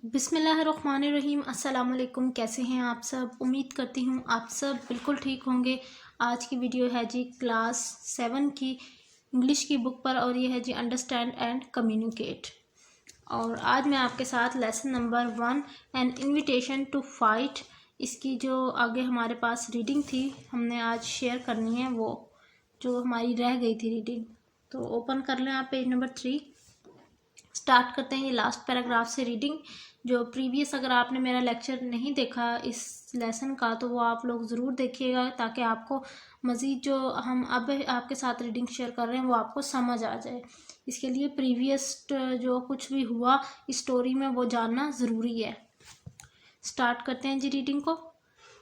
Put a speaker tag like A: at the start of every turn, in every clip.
A: बिस्मिल्लाहिर्रहमानिर्रहीम। अस्सलाम वालेकुम। कैसे हैं आप सब? उम्मीद करती हूँ आप सब बिल्कुल ठीक होंगे। आज की वीडियो है जी क्लास 7 की इंग्लिश की बुक पर और ये है जी अंडरस्टैंड एंड कम्युनिकेट। और आज मैं आपके साथ lesson number 1 an invitation to fight, इसकी जो आगे हमारे पास रीडिंग थी हमने आज शेयर करनी है, वो जो हमारी रह गई थी रीडिंग। तो ओपन कर लें आप पेज नंबर 3। स्टार्ट करते हैं ये लास्ट पैराग्राफ से रीडिंग। जो प्रीवियस अगर आपने मेरा लेक्चर नहीं देखा इस लेसन का तो वो आप लोग ज़रूर देखिएगा, ताकि आपको मज़ीद जो हम अब आपके साथ रीडिंग शेयर कर रहे हैं वो आपको समझ आ जाए। इसके लिए प्रीवियस जो कुछ भी हुआ इस स्टोरी में वो जानना ज़रूरी है। स्टार्ट करते हैं जी रीडिंग को।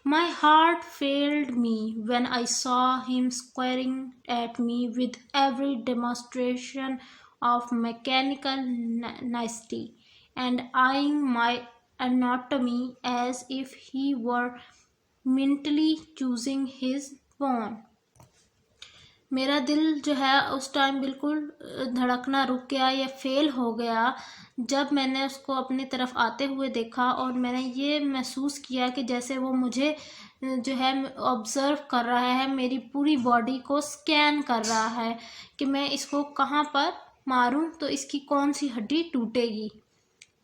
A: My heart failed me when I saw him squaring at me with every demonstration of mechanical nicety and eyeing my anatomy as if he were mentally choosing his pawn. मेरा दिल जो है उस time बिल्कुल धड़कना रुक गया या फेल हो गया जब मैंने उसको अपनी तरफ आते हुए देखा, और मैंने ये महसूस किया कि जैसे वो मुझे जो है ऑब्ज़र्व कर रहा है, मेरी पूरी बॉडी को स्कैन कर रहा है कि मैं इसको कहाँ पर मारूं तो इसकी कौन सी हड्डी टूटेगी।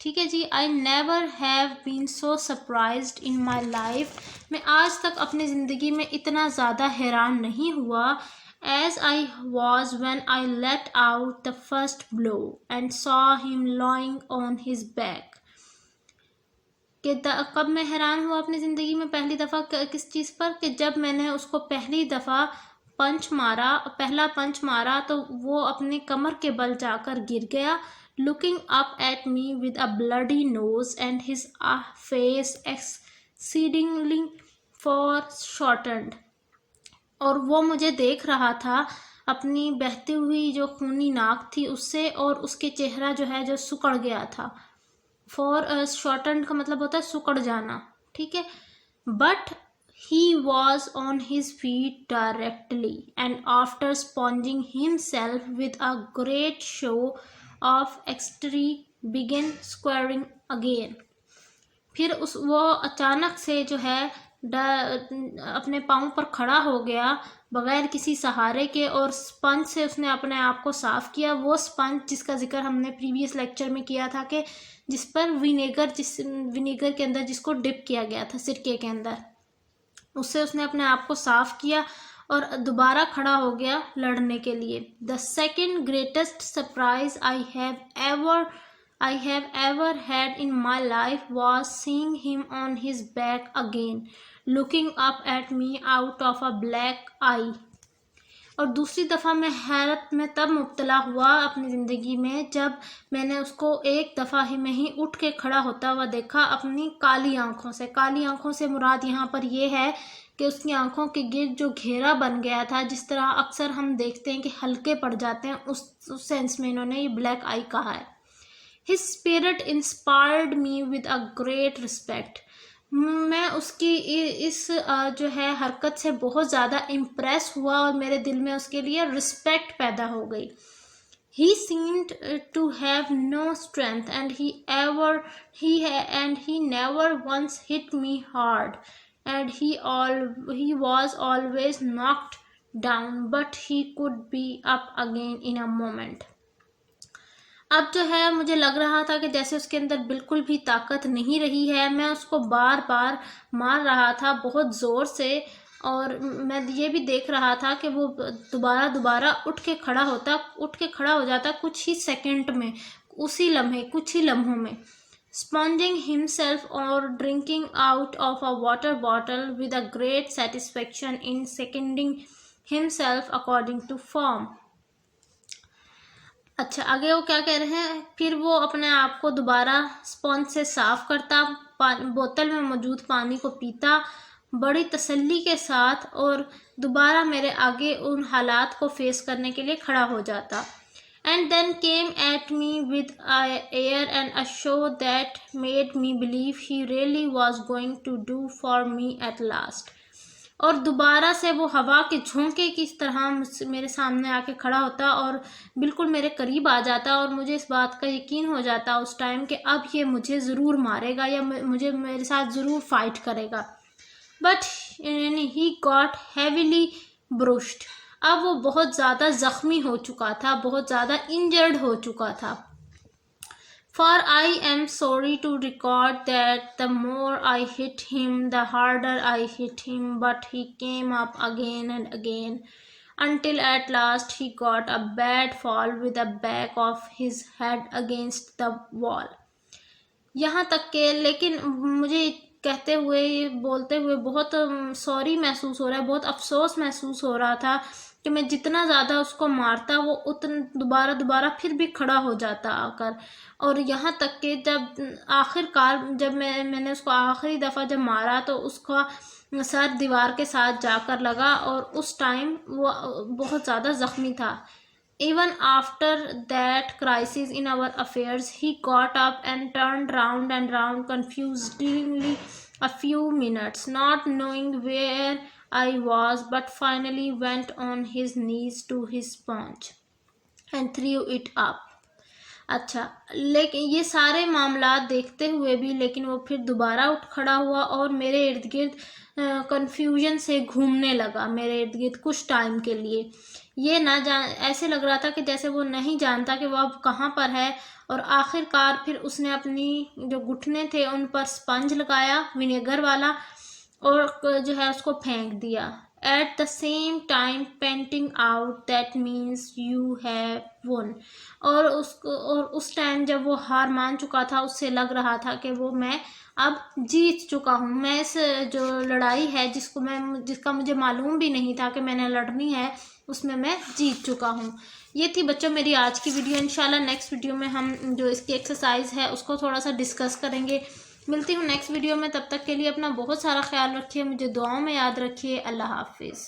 A: ठीक है जी। I never have been so surprised in my life. मैं आज तक अपनी ज़िंदगी में इतना ज़्यादा हैरान नहीं हुआ as I was when I let out the first blow and saw him lying on his back। कि कब मैं हैरान हुआ अपनी ज़िंदगी में पहली दफ़ा किस चीज़ पर, कि जब मैंने उसको पहली दफ़ा पहला पंच मारा तो वो अपने कमर के बल जाकर गिर गया, looking up at me with a bloody nose and his face exceedingly foreshortened। और वो मुझे देख रहा था अपनी बहती हुई जो खूनी नाक थी उससे, और उसके चेहरा जो है जो सुकड़ गया था। फॉर शॉर्टन का मतलब होता है सुकड़ जाना, ठीक है। But he was on his feet directly and after sponging himself with a great show of extra begin squaring again. फिर वो अचानक से जो है अपने पाँव पर खड़ा हो गया बगैर किसी सहारे के, और स्पंज से उसने अपने आप को साफ किया। वो स्पंज जिसका जिक्र हमने प्रीवियस लेक्चर में किया था कि जिस पर विनेगर के अंदर जिसको डिप किया गया था सिरके के अंदर, उससे उसने अपने आप को साफ किया और दोबारा खड़ा हो गया लड़ने के लिए। The second greatest surprise I have ever had in my life was seeing him on his back again, looking up at me out of a black eye। और दूसरी दफ़ा मैं हैरत में तब मुब्तला हुआ अपनी ज़िंदगी में जब मैंने उसको एक दफ़ा ही में ही उठ के खड़ा होता हुआ देखा अपनी काली आँखों से। काली आँखों से मुराद यहाँ पर यह है कि उसकी आँखों के गिर्द जो घेरा बन गया था, जिस तरह अक्सर हम देखते हैं कि हल्के पड़ जाते हैं, उस सेंस में इन्होंने ये ब्लैक आई कहा है। His spirit inspired me with a great respect। मैं उसकी इस जो है हरकत से बहुत ज़्यादा इम्प्रेस हुआ और मेरे दिल में उसके लिए रिस्पेक्ट पैदा हो गई। He seemed to have no strength and he never once hit me hard and he was always knocked down, but he could be up again in a moment। अब जो है मुझे लग रहा था कि जैसे उसके अंदर बिल्कुल भी ताकत नहीं रही है। मैं उसको बार बार मार रहा था बहुत ज़ोर से, और मैं ये भी देख रहा था कि वो दोबारा उठ के खड़ा हो जाता कुछ ही सेकंड में, कुछ ही लम्हों में। स्पॉन्जिंग हिमसेल्फ और drinking out of a water bottle with a great satisfaction in seconding himself according to form. अच्छा, आगे वो क्या कह रहे हैं, फिर वो अपने आप को दोबारा स्पॉन्ज से साफ करता, बोतल में मौजूद पानी को पीता बड़ी तसल्ली के साथ, और दोबारा मेरे आगे उन हालात को फेस करने के लिए खड़ा हो जाता। And then came at me with air and a show that made me believe he really was going to do for me at last. और दोबारा से वो हवा के झोंके की तरह मेरे सामने आके खड़ा होता और बिल्कुल मेरे करीब आ जाता और मुझे इस बात का यकीन हो जाता उस टाइम कि अब ये मुझे ज़रूर मारेगा या मुझे मेरे साथ ज़रूर फाइट करेगा। But he got heavily brushed. अब वो बहुत ज़्यादा ज़ख्मी हो चुका था, बहुत ज़्यादा इंजर्ड हो चुका था। For I am sorry to record that the more I hit him, the harder I hit him, but he came up again and again, until at last he got a bad fall with the back of his head against the wall. यहाँ तक के लेकिन मुझे कहते हुए बोलते हुए बहुत सॉरी महसूस हो रहा है, बहुत अफसोस महसूस हो रहा था कि मैं जितना ज़्यादा उसको मारता वो उतना दोबारा फिर भी खड़ा हो जाता आकर। और यहाँ तक कि जब आखिरकार जब मैंने उसको आखिरी दफ़ा जब मारा तो उसका सर दीवार के साथ जाकर लगा और उस टाइम वो बहुत ज़्यादा ज़ख्मी था। Even after that crisis in our affairs, he got up and turned round and round confusedly a few minutes, not knowing where I was, but finally went on his knees to his sponge and threw it up. अच्छा, लेकिन ये सारे मामलात देखते हुए भी लेकिन वो फिर दोबारा उठ खड़ा हुआ और मेरे इर्द गिर्द कन्फ्यूजन से घूमने लगा मेरे इर्द गिर्द कुछ टाइम के लिए। ये ना जान ऐसे लग रहा था कि जैसे वो नहीं जानता कि वो अब कहाँ पर है। और आखिरकार फिर उसने अपनी जो घुटने थे उन पर स्पंज लगाया विनेगर वाला और जो है उसको फेंक दिया। At the same time panting out that means you have won। और उस टाइम जब वो हार मान चुका था उससे लग रहा था कि वो मैं अब जीत चुका हूँ। मैं इस जो लड़ाई है जिसका मुझे मालूम भी नहीं था कि मैंने लड़नी है उसमें मैं जीत चुका हूँ। ये थी बच्चों मेरी आज की वीडियो। इंशाल्लाह नेक्स्ट वीडियो में हम जो इसकी एक्सरसाइज है उसको थोड़ा सा डिस्कस करेंगे। मिलती हूँ नेक्स्ट वीडियो में, तब तक के लिए अपना बहुत सारा ख्याल रखिए, मुझे दुआओं में याद रखिए। अल्लाह हाफिज़।